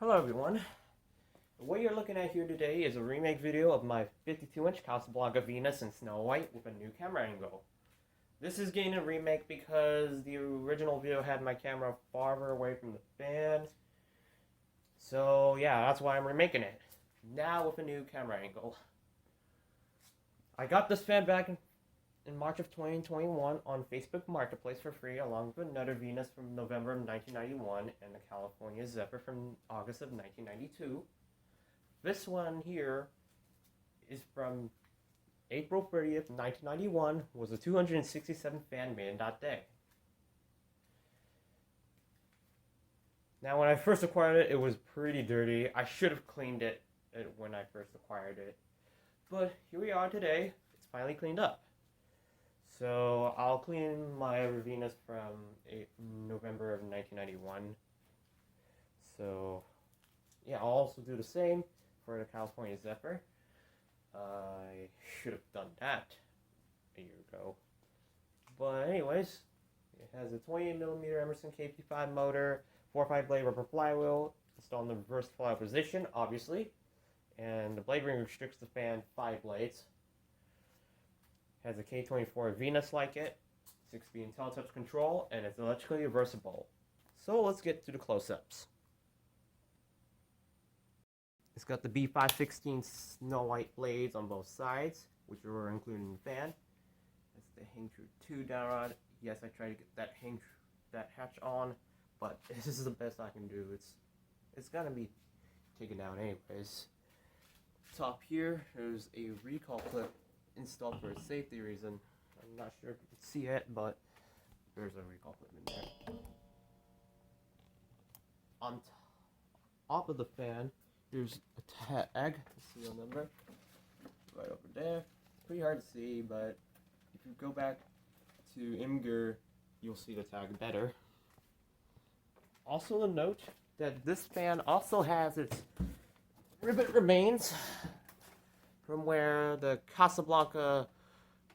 Hello everyone. What you're looking at here today is a remake video of my 52-inch Casablanca Venus in Snow White with a new camera angle. This is getting a remake because the original video had my camera farther away from the fan. So yeah, that's why I'm remaking it. Now with a new camera angle. I got this fan back in March of 2021 on Facebook Marketplace for free, along with another Venus from November of 1991 and the California Zephyr from August of 1992. This one here is from April 30th, 1991, was a 267 fan made in that day. Now when I first acquired it, it was pretty dirty. I should have cleaned it when I first acquired it. But here we are today, it's finally cleaned up. So I'll clean my Venus from November of 1991. So yeah, I'll also do the same for the California Zephyr. I should have done that a year ago. But anyways, it has a 28mm Emerson K55 motor, 4.5 blade rubber flywheel, installed in the reverse flywheel position, obviously. And the blade ring restricts the fan 5 blades. Has a K24 Venus like it, 6-speed IntelliTouch control, and it's electrically reversible. So let's get to the close-ups. It's got the B516 Snow White blades on both sides, which are included in the fan. That's the hang true 2 down rod. Yes, I tried to get that hatch on, but this is the best I can do. It's gonna be taken down anyways. Top here, there's a recall clip installed for a safety reason. I'm not sure if you can see it, but there's a recall clip in there. On top of the fan, there's a tag, the serial number, right over there. Pretty hard to see, but if you go back to Imgur, you'll see the tag better. Also to note that this fan also has its rivet remains from where the Casablanca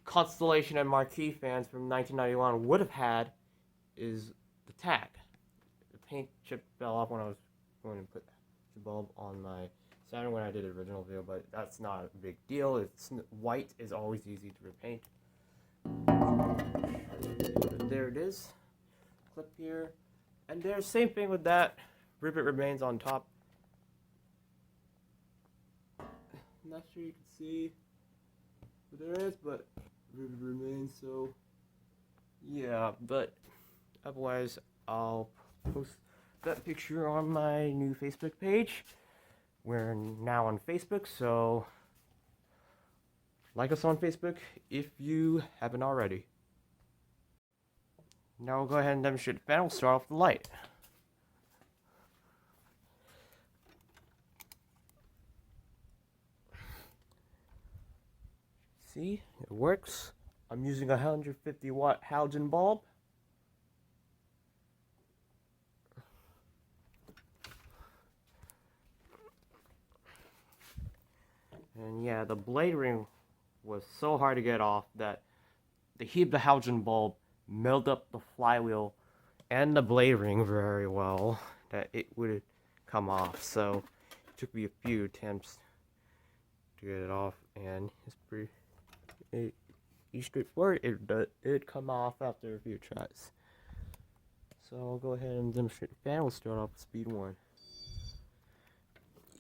Constellation and Marquee fans from 1991 would have had is the tag. The paint chip fell off when I was going to put the bulb on my Saturn when I did the original video, but that's not a big deal. It's white is always easy to repaint. There it is. Clip here. And there's same thing with that. Rivet remains on top. I'm not sure you can see what there is, but rivet remains, so yeah, but otherwise I'll post that picture on my new Facebook page. We're now on Facebook, so like us on Facebook if you haven't already. Now we'll go ahead and demonstrate the fan. We'll start off with the light. See, it works. I'm using a 150 watt halogen bulb. And yeah, the blade ring was so hard to get off that the heat of the halogen bulb melted up the flywheel and the blade ring very well that it would come off. So it took me a few attempts to get it off, and it's pretty straightforward. It'd come off after a few tries. So I'll go ahead and demonstrate the fan. We'll start off with speed 1.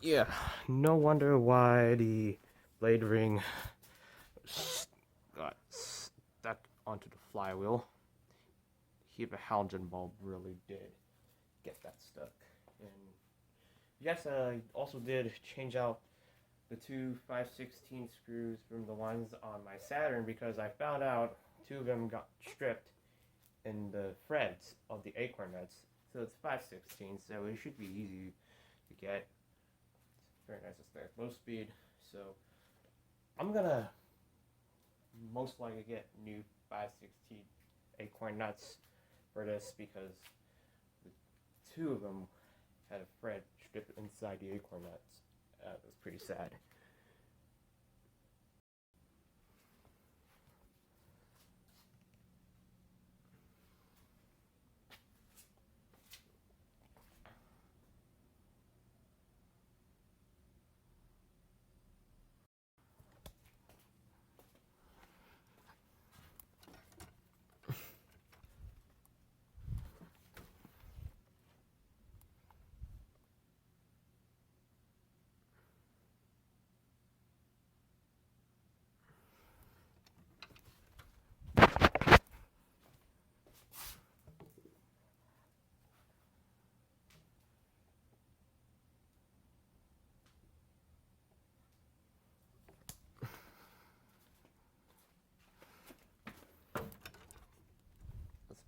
Yeah, no wonder why the blade ring got stuck onto the flywheel. The heat of a halogen bulb really did get that stuck. And yes, I also did change out the two 5/16 screws from the ones on my Saturn because I found out 2 of them got stripped in the threads of the acorn nuts. So it's 5/16, so it should be easy to get. Very nice aesthetic, low speed. So I'm gonna most likely get new 5/16 acorn nuts for this because the 2 of them had a thread stripped inside the acorn nuts. It was pretty sad.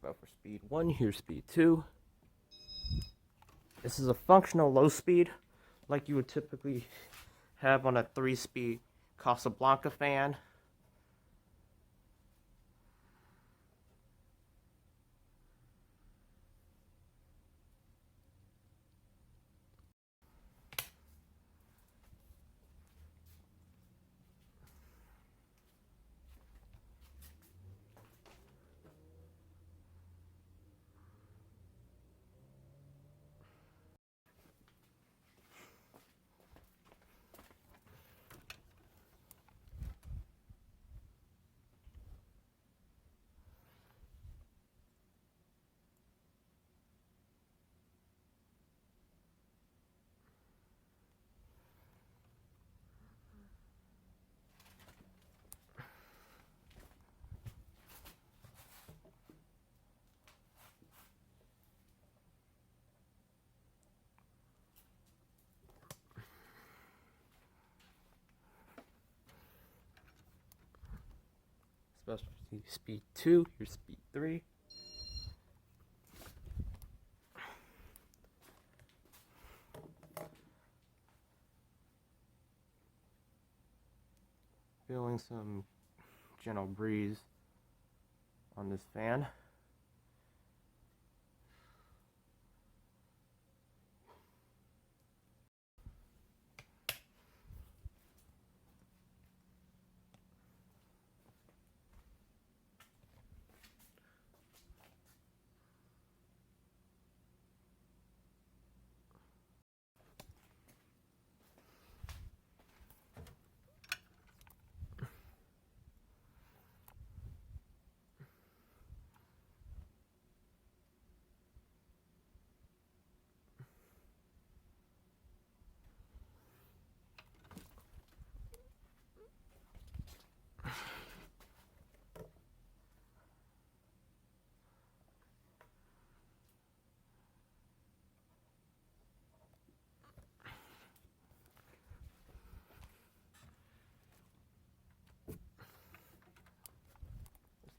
go for speed 1, here's speed 2. This is a functional low speed, like you would typically have on a 3-speed Casablanca fan. Specialty speed 2, here's speed 3. Feeling some gentle breeze on this fan.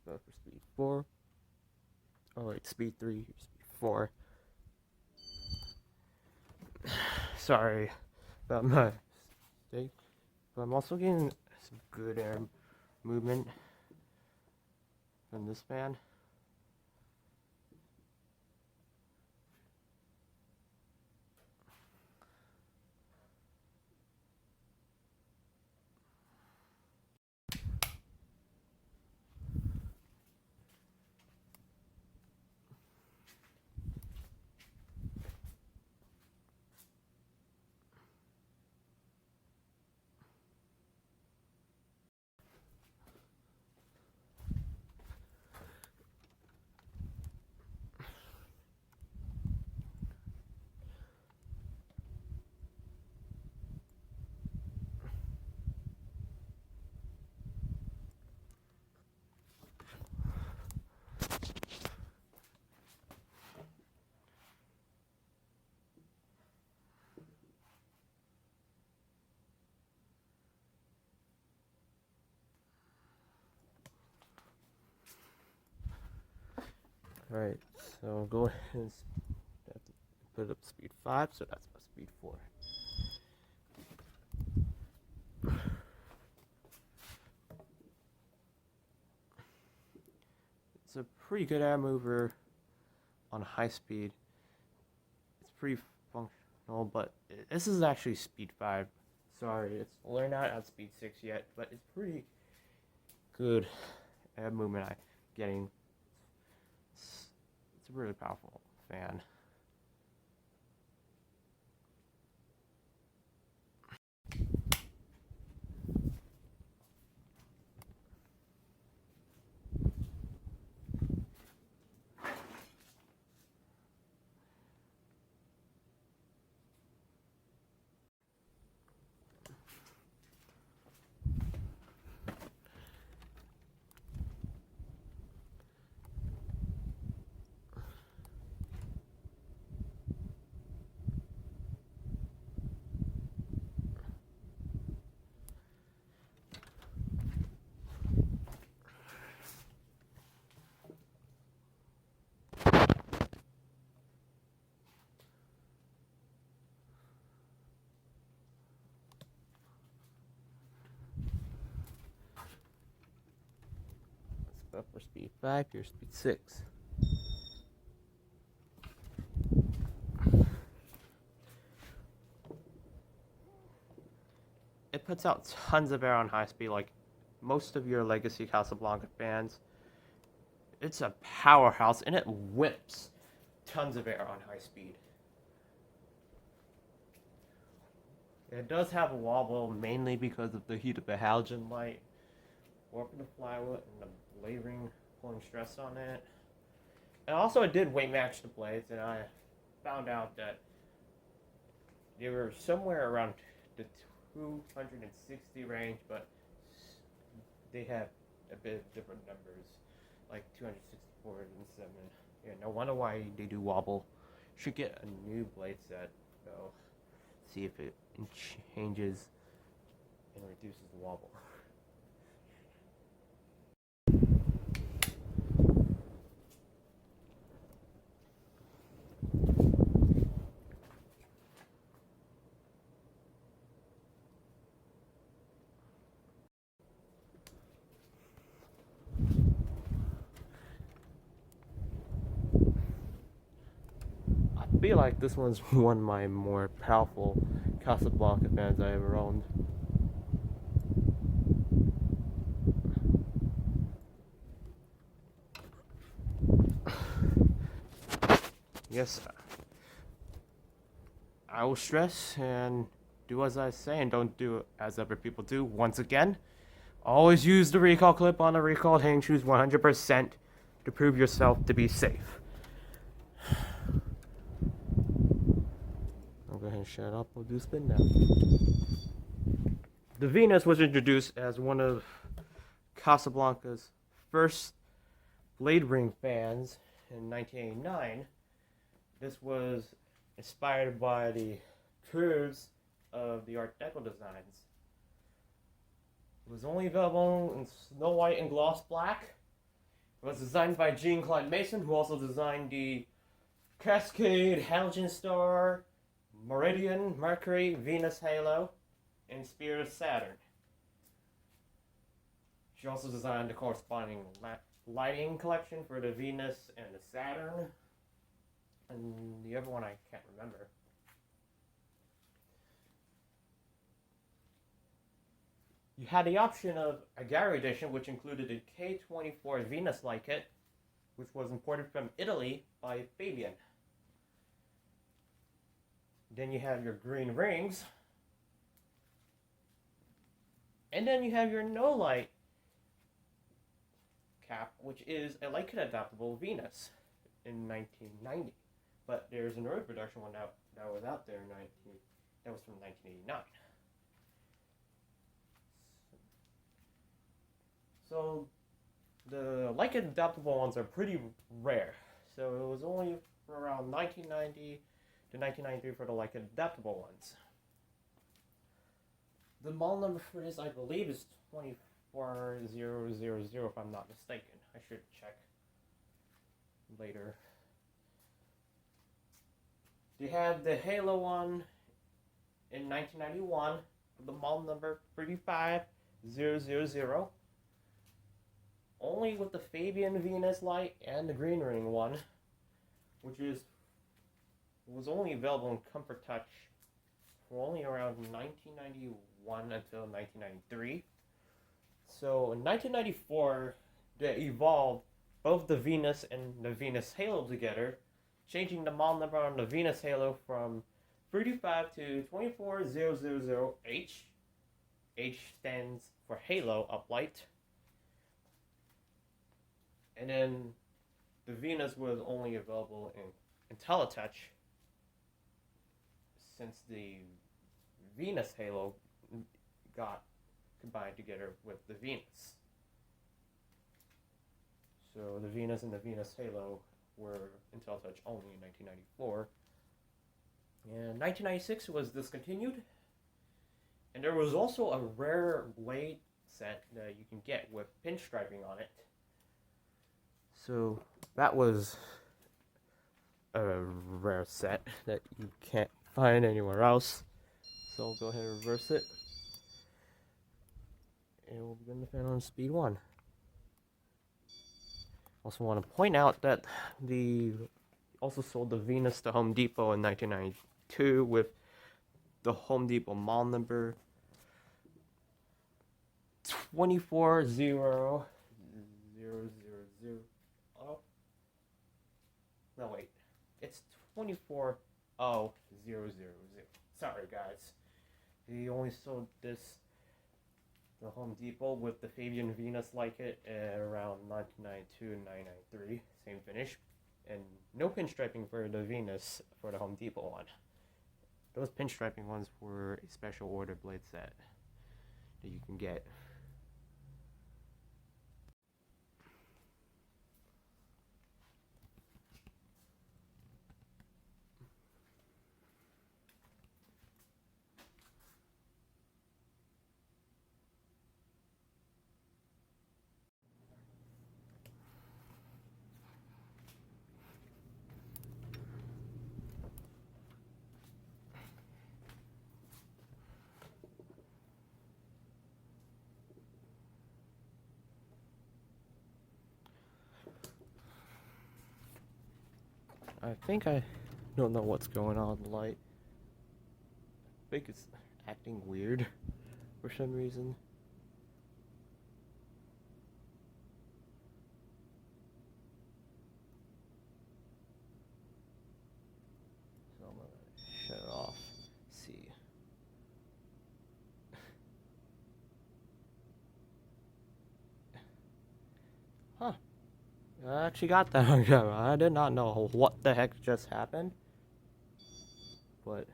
Go for speed 4. Oh wait, speed 3, here's speed 4. Sorry about my mistake, but I'm also getting some good air movement from this fan. Alright, so go ahead and put up speed 5, so that's my speed 4. It's a pretty good air mover on high speed. It's pretty functional, but this is actually speed 5. Sorry, we're not at speed 6 yet, but it's pretty good air movement I'm getting. It's a really powerful fan. Up for speed 5, here's speed 6. It puts out tons of air on high speed, like most of your legacy Casablanca fans. It's a powerhouse, and it whips tons of air on high speed. It does have a wobble, mainly because of the heat of the halogen light, warping the flywheel, and the blade ring pulling stress on it. And also, it did weight match the blades, and I found out that they were somewhere around the 260 range, but they have a bit different numbers, like 264 and 7. Yeah, no wonder why they do wobble. Should get a new blade set, though. See if it changes and reduces the wobble. I feel like this one's one of my more powerful Casablanca fans I ever owned. Yes, I will stress and do as I say and don't do as other people do. Once again, always use the recall clip on the recalled hang shoes 100% to prove yourself to be safe. I'll go ahead and shut up. We'll do spin now. The Venus was introduced as one of Casablanca's first blade ring fans in 1989. This was inspired by the curves of the Art Deco designs. It was only available in Snow White and Gloss Black. It was designed by Jean Clyde Mason, who also designed the Cascade, Halogen Star, Meridian, Mercury, Venus Halo, and Spirit of Saturn. She also designed the corresponding lighting collection for the Venus and the Saturn. And the other one I can't remember. You had the option of a Gary edition, which included a K24 Venus light kit, which was imported from Italy by Fabian. Then you have your green rings. And then you have your no light cap, which is a light kit adaptable Venus in 1990. But there's an early production one that was out there that was from 1989. So the light kit adaptable ones are pretty rare. So it was only for around 1990 to 1993 for the light kit adaptable ones. The model number for this, I believe, is 24000 if I'm not mistaken. I should check later. They have the Halo one in 1991 with the model number 35000. Only with the Fabian Venus light and the green ring one, which was only available in Comfort Touch for only around 1991 until 1993. So in 1994, they evolved both the Venus and the Venus Halo together, changing the model number on the Venus Halo from 35 to 24000H. H stands for Halo Uplight. And then the Venus was only available in IntelliTouch, since the Venus Halo got combined together with the Venus. So the Venus and the Venus Halo were IntelliTouch only in 1994. And 1996 was discontinued. And there was also a rare blade set that you can get with pinstriping on it. So that was a rare set that you can't find anywhere else. So I'll go ahead and reverse it. And we'll begin the fan on speed 1. Also want to point out that also sold the Venus to Home Depot in 1992 with the Home Depot model number 240000. Oh, no wait, it's 240000. Sorry guys, he only sold this the Home Depot with the Fabian Venus like it around 1992 and 1993, same finish, and no pinstriping for the Venus for the Home Depot one. Those pinstriping ones were a special order blade set that you can get. I think I don't know what's going on with the light. I think it's acting weird for some reason. So I'm gonna shut it off. See. Huh. I actually got that on camera. I did not know what the heck just happened. But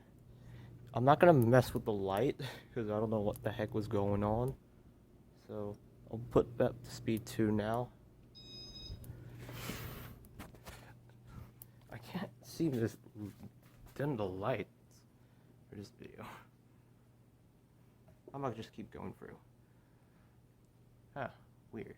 I'm not gonna mess with the light because I don't know what the heck was going on. So I'll put that to speed 2 now. I can't seem to dim the lights for this video. I'm gonna just keep going through. Huh, weird.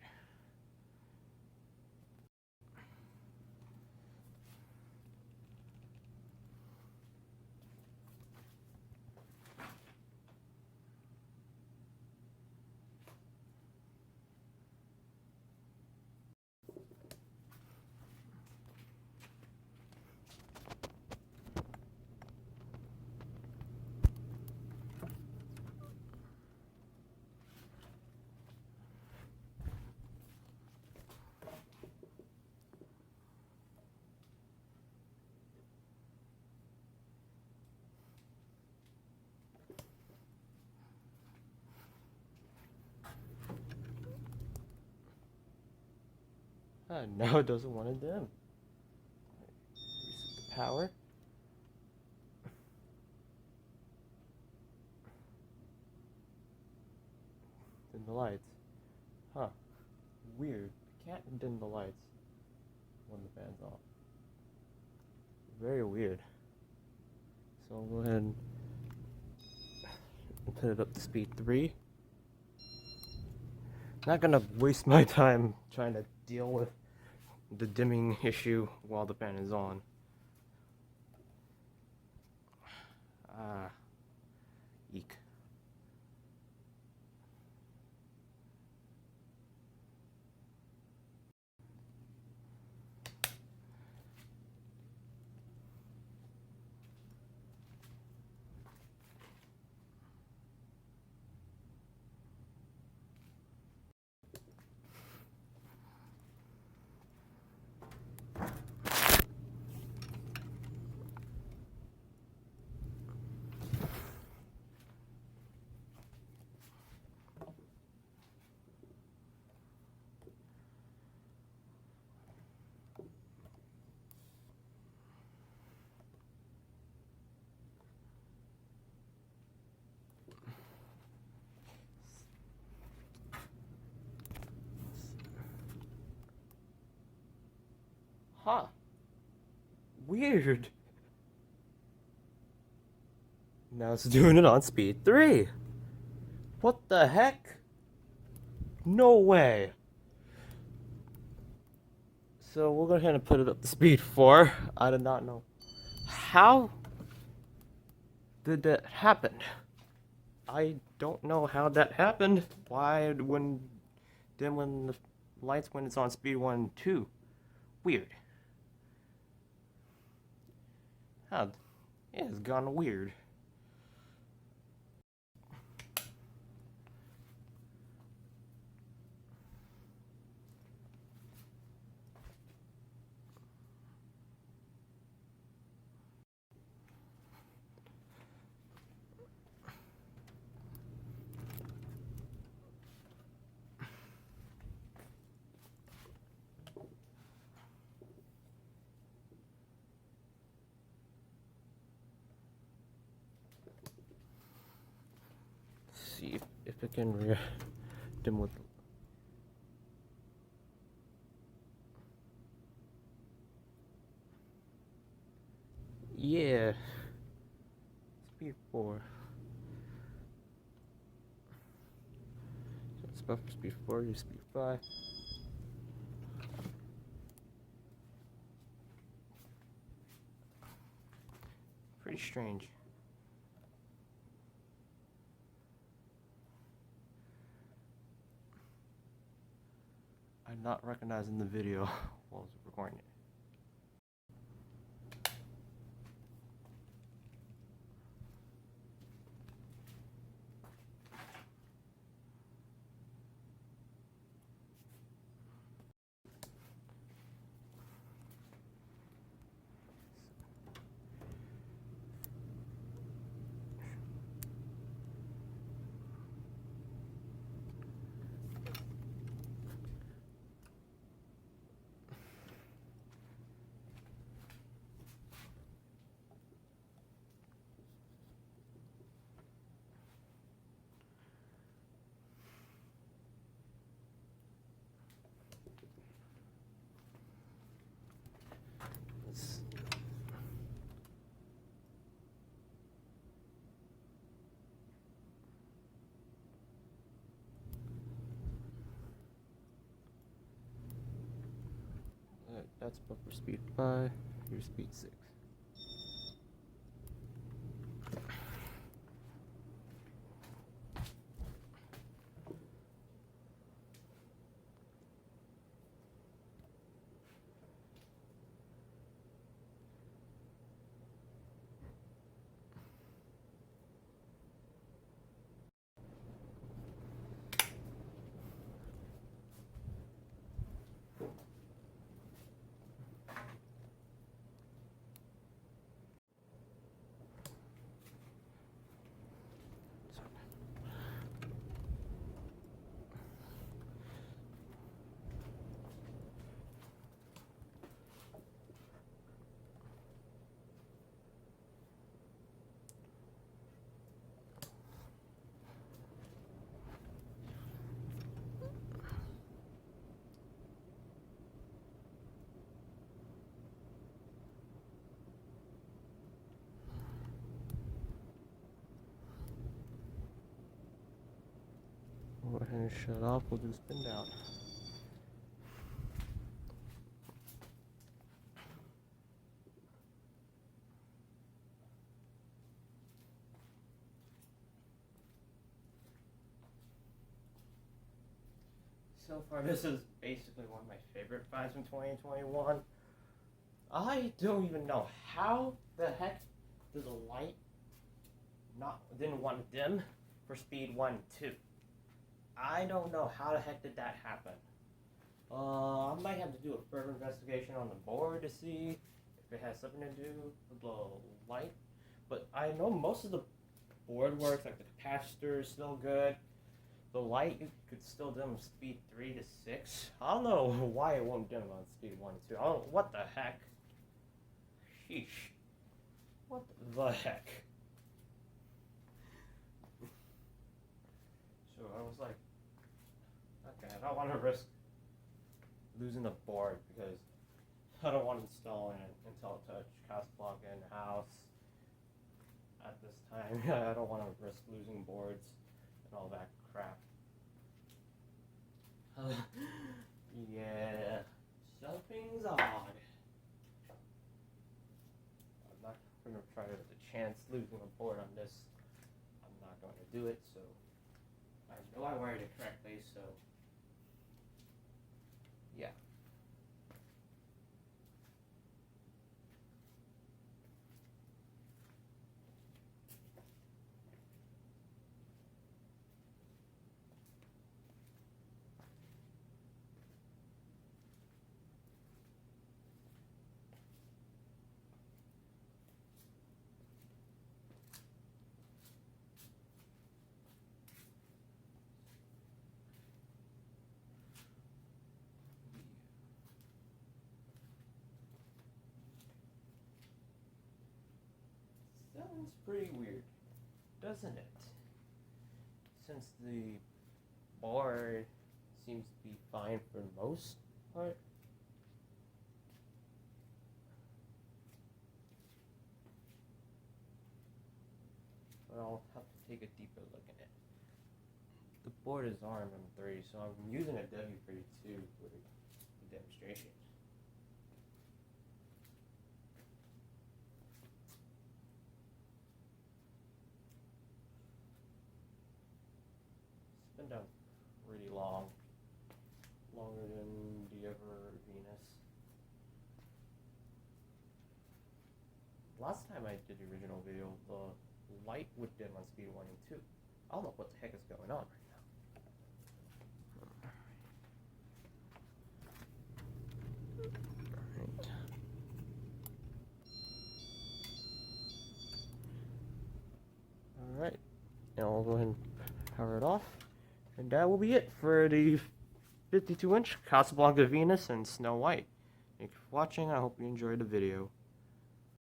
Now it doesn't want to dim. Reset the power. Dim the lights. Huh. Weird. I can't dim the lights when the fan's off. Very weird. So I'll go ahead and put it up to speed 3. Not gonna waste my time trying to deal with the dimming issue while the fan is on. Eek. Huh. Weird. Now it's doing it on speed 3. What the heck? No way. So we'll go ahead and put it up to speed 4. I did not know. How did that happen? I don't know how that happened. Why when the lights when it's on speed 1 and 2? weird. Huh, yeah, it's gone weird. See if it can dim with. Yeah, speed 4. So it's buffer speed 4, use speed 5. Pretty strange. I'm not recognizing the video while I was recording it. That's buffer speed 5, here's speed 6. Go ahead and shut off, we'll do spin down. So far, this is basically one of my favorite finds from 2021. I don't even know how the heck does a light didn't want to dim for speed 1 and 2. I don't know how the heck did that happen. I might have to do a further investigation on the board to see if it has something to do with the light. But I know most of the board works, like the capacitor is still good. The light, you could still dim speed 3 to 6. I don't know why it won't dim on speed 1 and 2. I don't know what the heck. Sheesh. What the heck? So I was like, okay, I don't want to risk losing the board because I don't want to install an Intel Touch Casablanca in the house at this time. I don't want to risk losing boards and all that crap. Yeah, something's odd. I'm not going to try with a chance losing a board on this. I'm not going to do it, so I know I wired it correctly, so yeah. Sounds pretty weird, doesn't it? Since the board seems to be fine for the most part. But I'll have to take a deeper look at it. The board is RM3, so I'm using a W32 for the demonstration. It's been down pretty long. Longer than the other Venus. Last time I did the original video, the light would dim on speed 1 and 2. I don't know what the heck is going on right now. Alright, now I'll go ahead and power it off. And that will be it for the 52-inch Casablanca Venus and Snow White. Thank you for watching. I hope you enjoyed the video.